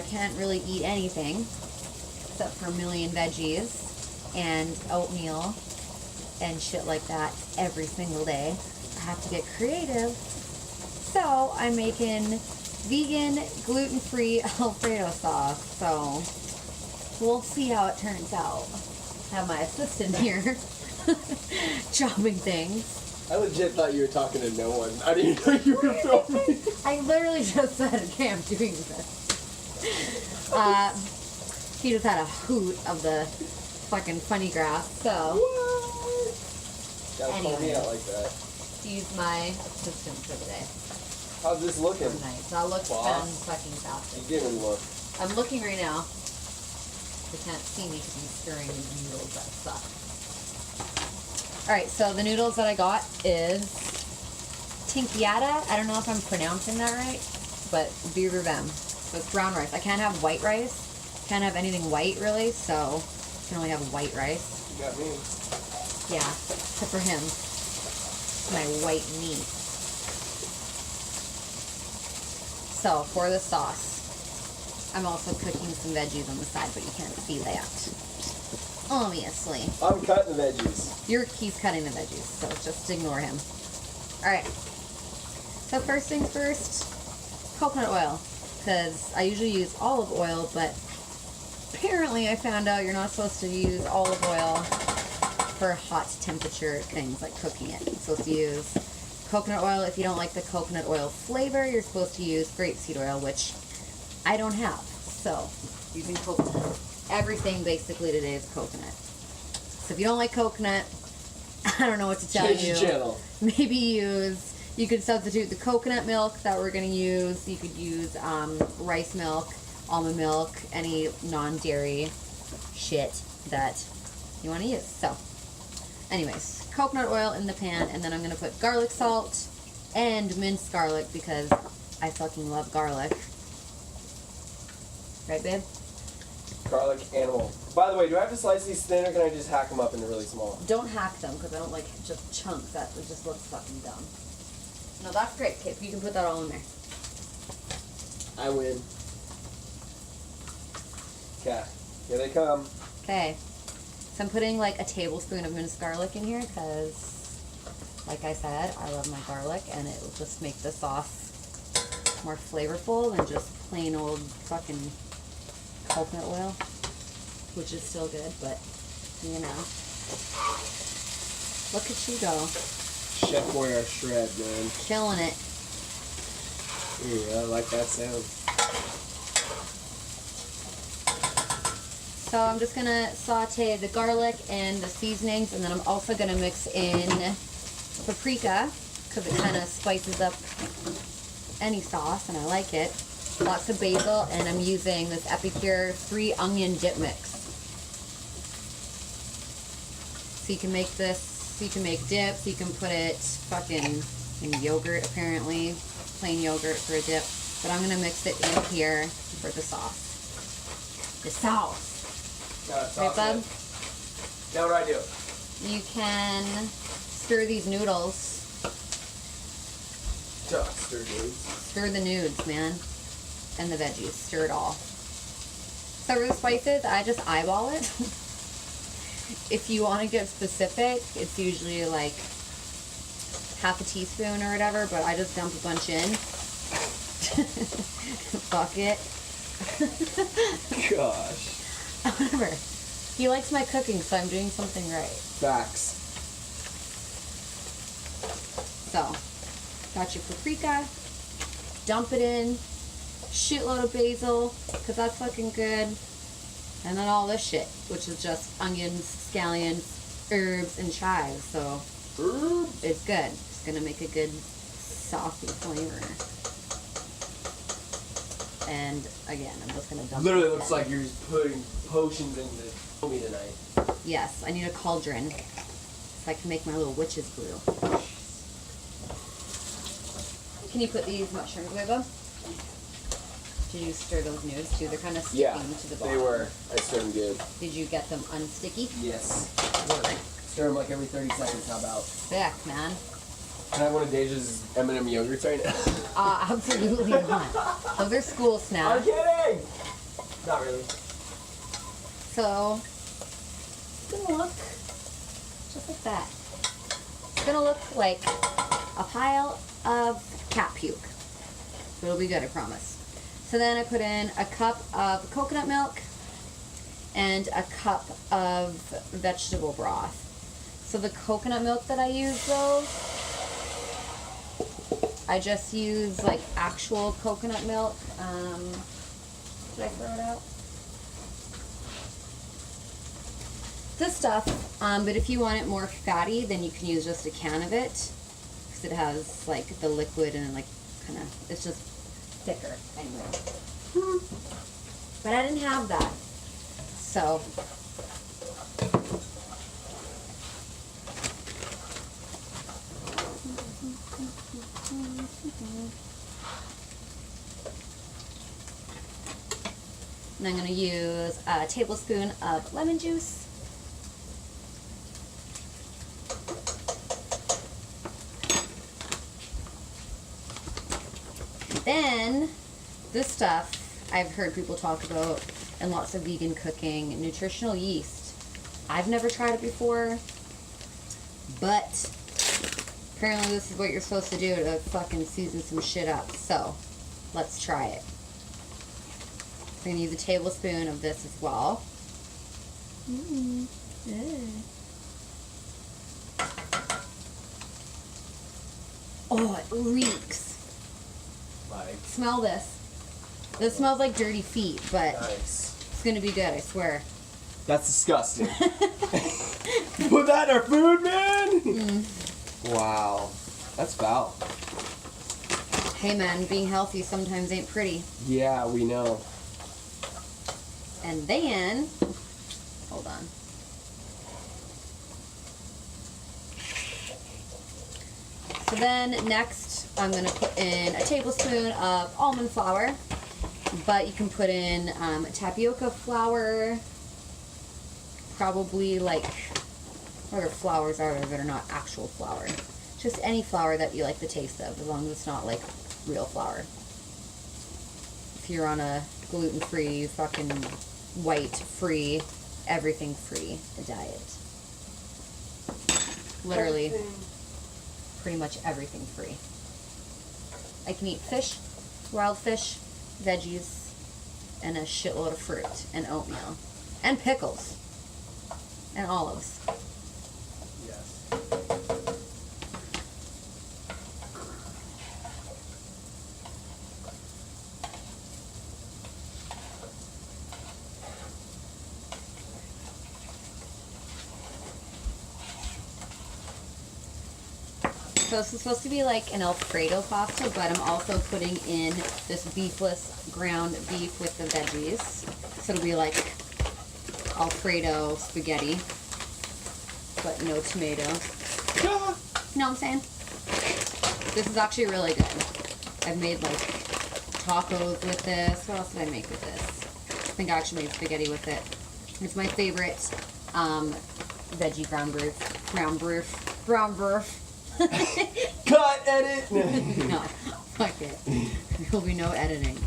can't really eat anything except for a million veggies and oatmeal and shit like that every single day. I have to get creative. So I'm making vegan, gluten-free Alfredo sauce. So we'll see how it turns out. I have my assistant here chopping things. I legit thought you were talking to no one. I didn't know you were filming. I literally just said, okay, I'm doing this. He just had a hoot of the fucking funny graph, so. What? Gotta call me out like that. He's my assistant for the day. How's this looking? Nice. That looks fantastic. You didn't look. I'm looking right now. They can't see me because I'm stirring these noodles that suck. Alright, so the noodles that I got is tinkiata. I don't know if I'm pronouncing that right, but beer them. So it's brown rice. I can't have white rice. Can't have anything white really, so I can only have white rice. You got me. Yeah, except for him. My white meat. So for the sauce, I'm also cooking some veggies on the side, but you can't see that. Obviously. I'm cutting the veggies. He's cutting the veggies, so just ignore him. Alright. So first things first, coconut oil. Because I usually use olive oil, but apparently I found out you're not supposed to use olive oil for hot temperature things like cooking it. You're supposed to use coconut oil. If you don't like the coconut oil flavor, you're supposed to use grapeseed oil, which I don't have. So, using coconut. Everything basically today is coconut. So if you don't like coconut, I don't know what to tell you. Change the channel. Maybe you could substitute the coconut milk that we're going to use. You could use rice milk, almond milk, any non-dairy shit that you want to use. So, anyways, coconut oil in the pan, and then I'm going to put garlic salt and minced garlic because I fucking love garlic. Right, babe? Garlic animal. By the way, do I have to slice these thin or can I just hack them up into really small? Don't hack them because I don't like just chunks. That just looks fucking dumb. No, that's great, Kip. You can put that all in there. I win. Okay, here they come. Okay. So I'm putting like a tablespoon of minced garlic in here because, like I said, I love my garlic and it will just make the sauce more flavorful than just plain old fucking coconut oil, which is still good, but you know. Look at you go. Chef Warrior shred, man. Killing it. Ooh, I like that sound. So I'm just gonna saute the garlic and the seasonings, and then I'm also gonna mix in paprika because it kind of spices up any sauce, and I like it. Lots of basil, and I'm using this Epicure 3 onion dip mix. So you can make this, so you can make dips, you can put it fucking in yogurt apparently, plain yogurt for a dip, but I'm gonna mix it in here for the sauce. The sauce. Right, bub? Now what do I do? You can stir these noodles. Stir dudes. Stir the nudes, man. And the veggies. Stir it all. So for the spices, I just eyeball it. If you want to get specific, it's usually like half a teaspoon or whatever, but I just dump a bunch in. Bucket. Gosh. Whatever. He likes my cooking, so I'm doing something right. Facts. So, got your paprika. Dump it in. Shitload of basil, because that's fucking good. And then all this shit, which is just onions, scallions, herbs, and chives. So, it's good. It's going to make a good saucy flavor. And again, I'm just going to dump Literally it looks in. like you're just putting potions into me tonight. Yes, I need a cauldron so I can make my little witch's brew. Can you put these mushrooms away, Bob? Did you stir those nudes too? They're kind of sticking to the bottom. They were. I stirred them good. Did you get them unsticky? Yes. Word. Stir them like every 30 seconds. How about? Sick, man. Can I have one of Deja's M&M yogurts right now? Absolutely not. Those are school I'm snacks. kidding! Not really. So it's gonna look just like that. It's gonna look like a pile of cat puke. But it'll be good, I promise. So then I put in a cup of coconut milk and a cup of vegetable broth. So the coconut milk that I use though, I just use like actual coconut milk. Did I throw it out? This stuff, but if you want it more fatty, then you can use just a can of it, because it has like the liquid and like kind of, it's just thicker anyway. But I didn't have that, so and I'm going to use a tablespoon of lemon juice. Then, this stuff I've heard people talk about in lots of vegan cooking, nutritional yeast. I've never tried it before, but apparently this is what you're supposed to do to fucking season some shit up. So, let's try it. I'm going to use a tablespoon of this as well. Oh, it reeks. Like, Smell this. This smells like dirty feet, but nice. it's gonna be good, I swear. That's disgusting. Put that in our food, man! Wow. That's foul. Hey man, being healthy sometimes ain't pretty. Yeah, we know. And then, hold on. So then next, I'm gonna put in a tablespoon of almond flour, but you can put in tapioca flour, probably like, what other flours are there that are not actual flour? Just any flour that you like the taste of, as long as it's not like real flour. If you're on a gluten-free, fucking white-free, everything-free diet. Literally, pretty much everything free. I can eat fish, wild fish, veggies, and a shitload of fruit, and oatmeal, and pickles, and olives. Yes. So this is supposed to be like an Alfredo pasta, but I'm also putting in this beefless ground beef with the veggies. So it'll be like Alfredo spaghetti, but no tomato. You know what I'm saying? This is actually really good. I've made like tacos with this. What else did I make with this? I think I actually made spaghetti with it. It's my favorite veggie ground beef. Cut, edit! No, fuck it. There will be no editing.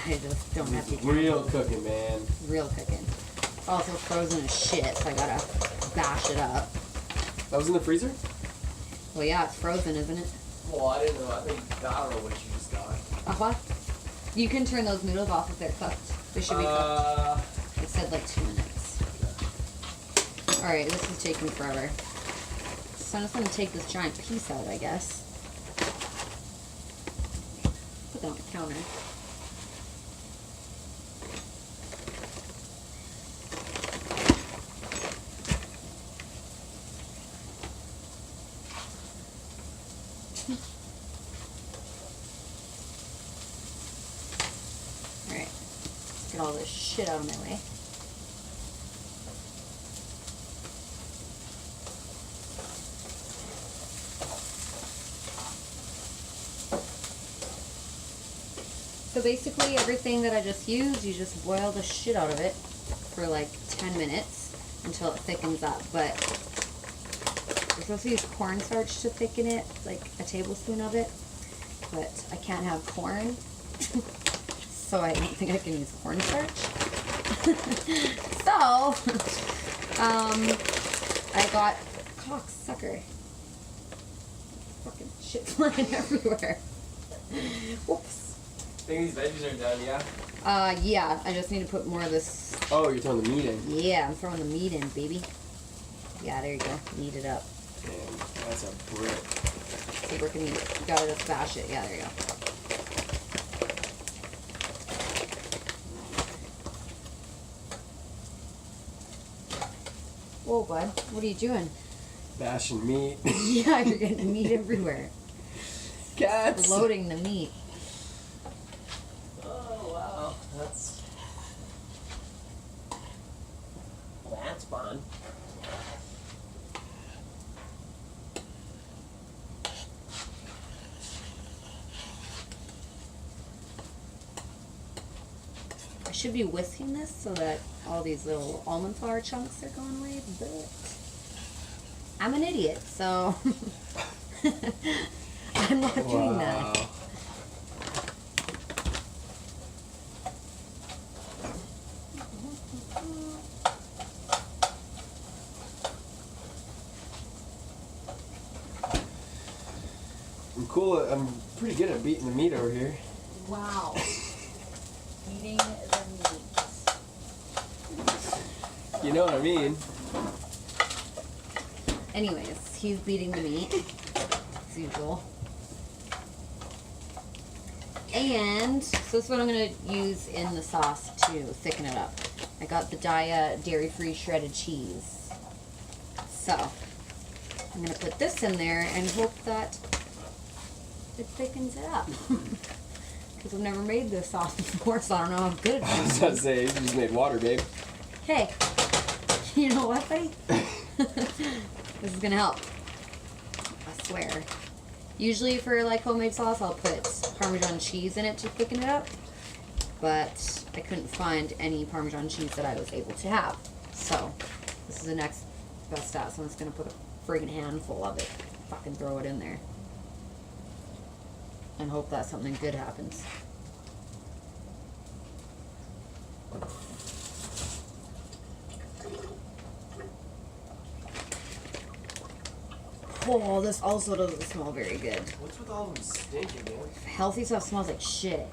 I just don't have the Real cooking, man. Real cooking. Also frozen as shit, so I gotta bash it up. That was in the freezer? Well, yeah, it's frozen, isn't it? Well, I didn't know. I don't know what you just got. What? You can turn those noodles off if they're cooked. They should be cooked. It said like 2 minutes. Alright, this is taking forever. So I'm just going to take this giant piece out, I guess. Put that on the counter. Alright, let's get all this shit out of my way. So basically everything that I just used, you just boil the shit out of it for like 10 minutes until it thickens up. But you're supposed to use cornstarch to thicken it, like a tablespoon of it. But I can't have corn. so I don't think I can use cornstarch. So, I got cocksucker. Fucking shit flying everywhere. Whoops. I think these veggies are done, yeah? Yeah, I just need to put more of this. Oh, you're throwing the meat in. Yeah, I'm throwing the meat in, baby. Yeah, there you go. Knead it up. Damn, that's a brick. So we're gonna, you gotta just bash it. Yeah, there you go. Whoa, bud. What are you doing? Bashing meat. Yeah, you're getting meat everywhere. Cats! Loading the meat. Oh, wow. That's fun. I should be whisking this so that all these little almond flour chunks are going away, but I'm an idiot, so I'm not doing that. I'm pretty good at beating the meat over here. Wow. Eating the meat. You know what I mean? Anyways, he's beating the meat, as usual. And so this is what I'm going to use in the sauce to thicken it up. I got the Daiya dairy-free shredded cheese. So, I'm going to put this in there and hope that it thickens it up. Because I've never made this sauce before, so I don't know how good it I was is. about to say, you just made water, babe. Hey, you know what, buddy? This is gonna help. I swear. Usually for like homemade sauce, I'll put Parmesan cheese in it to thicken it up. But I couldn't find any Parmesan cheese that I was able to have. So, this is the next best out. So I'm just gonna put a friggin' handful of it. Fucking throw it in there. And hope that something good happens. Oh, this also doesn't smell very good. What's with all them stinking, man? Healthy stuff smells like shit.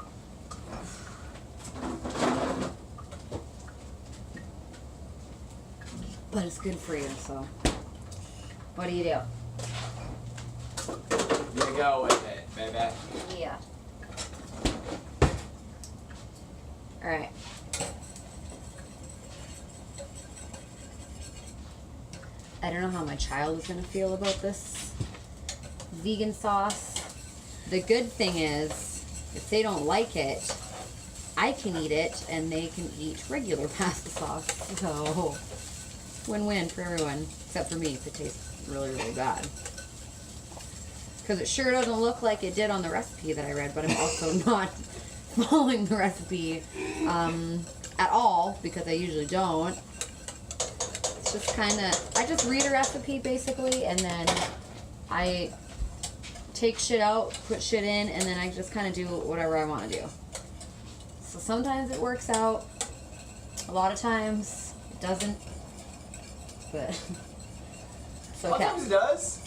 But it's good for you, so. What do you do? You go with it, baby. Yeah. Alright. I don't know how my child is going to feel about this vegan sauce. The good thing is, if they don't like it, I can eat it and they can eat regular pasta sauce. So, win-win for everyone, except for me if it tastes really, really bad. Because it sure doesn't look like it did on the recipe that I read, but I'm also not following the recipe at all, because I usually don't. It's just kind of, I just read a recipe basically, and then I take shit out, put shit in, and then I just kind of do whatever I want to do. So sometimes it works out, a lot of times it doesn't, but it's okay. Sometimes it does.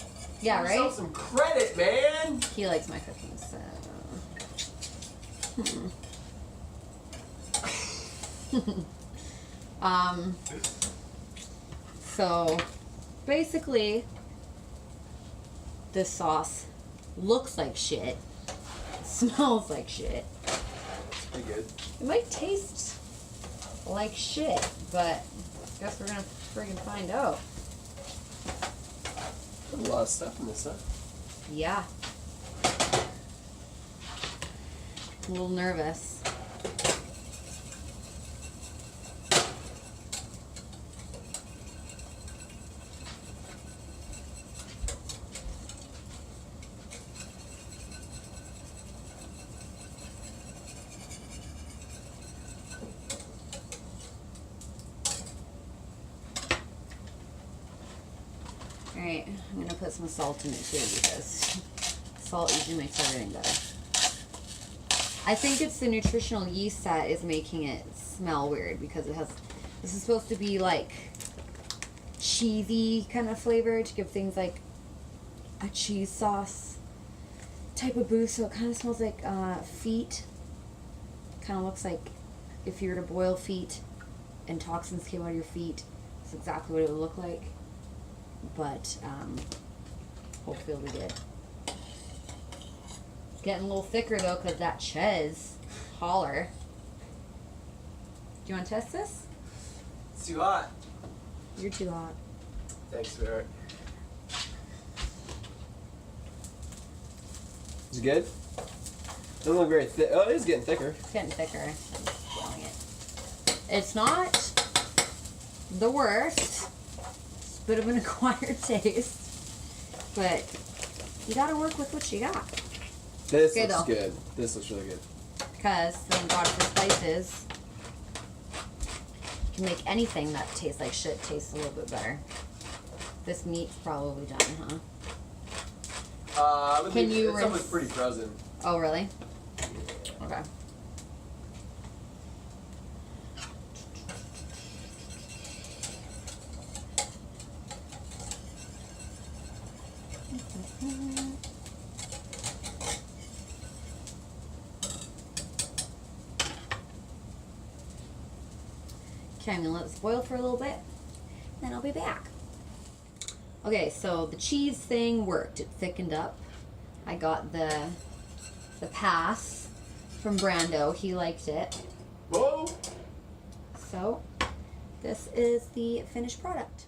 Yeah, Give right? yourself some credit, man. He likes my cooking, so. So basically, this sauce looks like shit, smells like shit. Pretty good. It might taste like shit, but I guess we're gonna friggin' find out. There's a lot of stuff in this, huh? Yeah. I'm a little nervous. Alright, I'm gonna put some salt in it too, because salt usually makes everything better. I think it's the nutritional yeast that is making it smell weird because it has. This is supposed to be like cheesy kind of flavor to give things like a cheese sauce type of boost. So it kind of smells like feet. Kind of looks like if you were to boil feet and toxins came out of your feet. That's exactly what it would look like. But hopefully it'll be good. Getting a little thicker though, because that cheese holler. Do you want to test this? It's too hot. You're too hot. Thanks, Barrett. Is it good? Doesn't look very thick. Oh, it is getting thicker. It's getting thicker. I'm just blowing it. It's not the worst. It's a bit of an acquired taste. But you gotta work with what you got. This looks good. This looks really good. Because thank God for spices. You can make anything that tastes like shit taste a little bit better. This meat's probably done, huh? Can you? Some was pretty frozen. Oh, really? Okay. Okay, I'm gonna let this boil for a little bit, then I'll be back. Okay, so the cheese thing worked. It thickened up. I got the pass from Brando. He liked it. Whoa! So, this is the finished product.